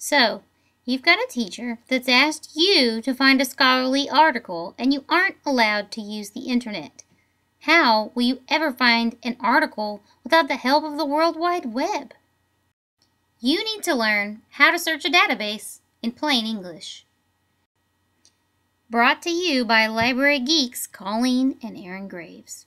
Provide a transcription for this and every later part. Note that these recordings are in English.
So, you've got a teacher that's asked you to find a scholarly article and you aren't allowed to use the internet. How will you ever find an article without the help of the World Wide Web? You need to learn how to search a database in plain English. Brought to you by Library Geeks Colleen and Aaron Graves.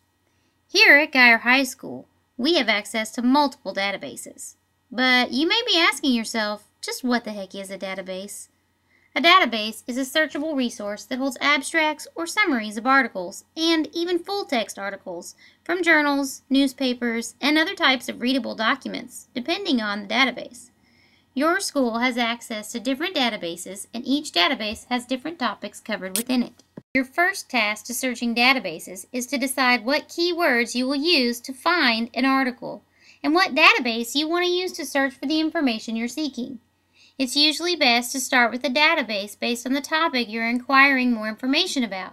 Here at Geyer High School, we have access to multiple databases. But you may be asking yourself, just what the heck is a database? A database is a searchable resource that holds abstracts or summaries of articles, and even full-text articles, from journals, newspapers, and other types of readable documents, depending on the database. Your school has access to different databases, and each database has different topics covered within it. Your first task to searching databases is to decide what keywords you will use to find an article, and what database you want to use to search for the information you're seeking. It's usually best to start with a database based on the topic you're inquiring more information about.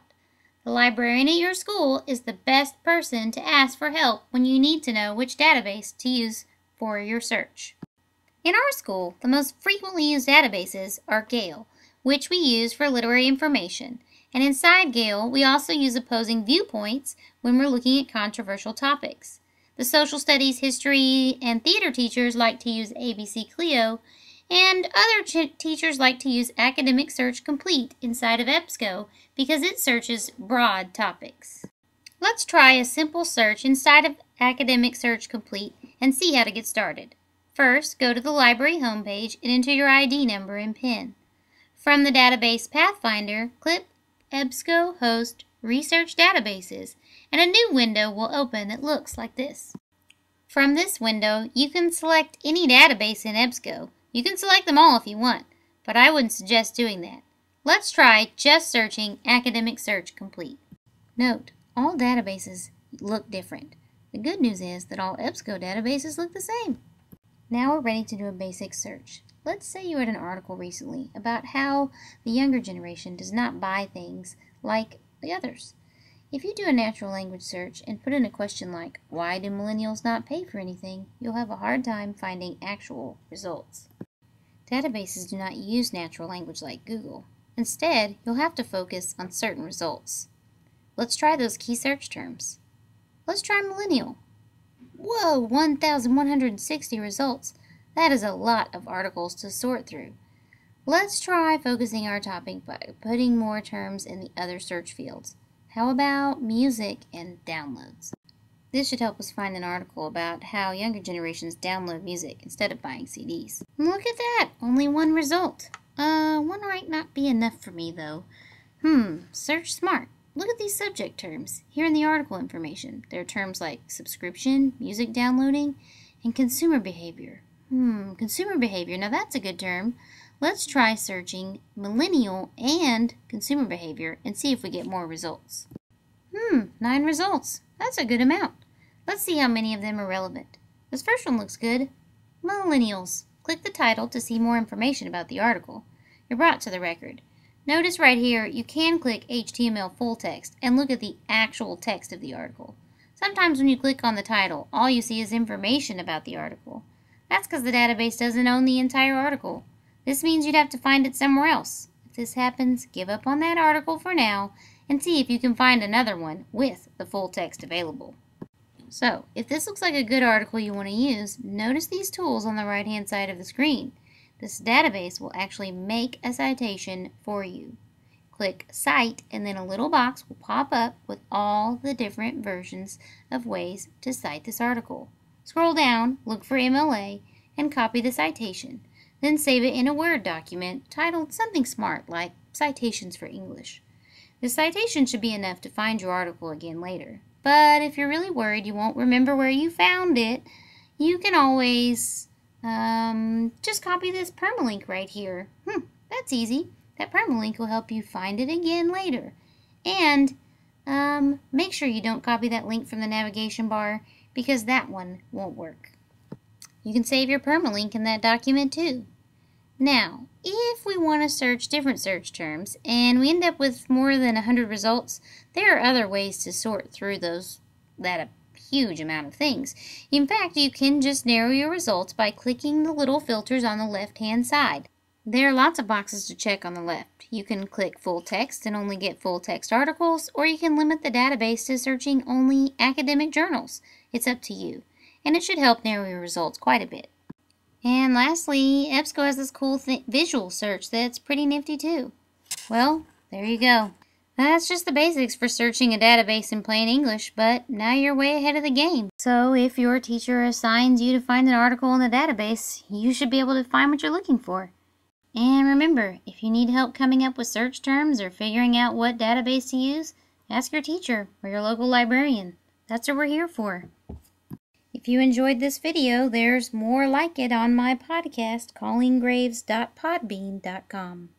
The librarian at your school is the best person to ask for help when you need to know which database to use for your search. In our school, the most frequently used databases are Gale, which we use for literary information, and inside Gale, we also use opposing viewpoints when we're looking at controversial topics. The social studies, history, and theater teachers like to use ABC Clio, and other teachers like to use Academic Search Complete inside of ebsco because it searches broad topics. Let's try a simple search inside of Academic Search Complete and see how to get started. First, go to the library homepage and enter your ID number and PIN. From the database Pathfinder, click ebsco host research databases, and a new window will open that looks like this. From this window, you can select any database in ebsco. You can select them all if you want, but I wouldn't suggest doing that. Let's try just searching Academic Search Complete. Note, all databases look different. The good news is that all ebsco databases look the same. Now we're ready to do a basic search. Let's say you read an article recently about how the younger generation does not buy things like the others. If you do a natural language search and put in a question like, why do millennials not pay for anything, you'll have a hard time finding actual results. Databases do not use natural language like Google. Instead, you'll have to focus on certain results. Let's try those key search terms. Let's try millennial. Whoa, 1,160 results. That is a lot of articles to sort through. Let's try focusing our topic by putting more terms in the other search fields. How about music and downloads? This should help us find an article about how younger generations download music instead of buying CDs. Look at that! Only one result. One might not be enough for me, though. Search smart. Look at these subject terms here in the article information. There are terms like subscription, music downloading, and consumer behavior. Consumer behavior. Now that's a good term. Let's try searching millennial and consumer behavior and see if we get more results. 9 results. That's a good amount. Let's see how many of them are relevant. This first one looks good. Millennials. Click the title to see more information about the article. You're brought to the record. Notice right here, you can click HTML full text and look at the actual text of the article. Sometimes when you click on the title, all you see is information about the article. That's because the database doesn't own the entire article. This means you'd have to find it somewhere else. If this happens, give up on that article for now and see if you can find another one with the full text available. So, if this looks like a good article you want to use, notice these tools on the right-hand side of the screen. This database will actually make a citation for you. Click Cite, and then a little box will pop up with all the different versions of ways to cite this article. Scroll down, look for MLA, and copy the citation. Then save it in a Word document titled something smart like Citations for English. The citation should be enough to find your article again later. But if you're really worried you won't remember where you found it, you can always just copy this permalink right here. That's easy. That permalink will help you find it again later. And make sure you don't copy that link from the navigation bar because that one won't work. You can save your permalink in that document too. Now, if we want to search different search terms and we end up with more than 100 results, there are other ways to sort through that huge amount of things. In fact, you can just narrow your results by clicking the little filters on the left-hand side. There are lots of boxes to check on the left. You can click full text and only get full text articles, or you can limit the database to searching only academic journals. It's up to you, and it should help narrow your results quite a bit. And lastly, EBSCO has this cool visual search that's pretty nifty too. Well, there you go. That's just the basics for searching a database in plain English, but now you're way ahead of the game. So if your teacher assigns you to find an article in the database, you should be able to find what you're looking for. And remember, if you need help coming up with search terms or figuring out what database to use, ask your teacher or your local librarian. That's what we're here for. If you enjoyed this video, there's more like it on my podcast, callinggraves.podbean.com.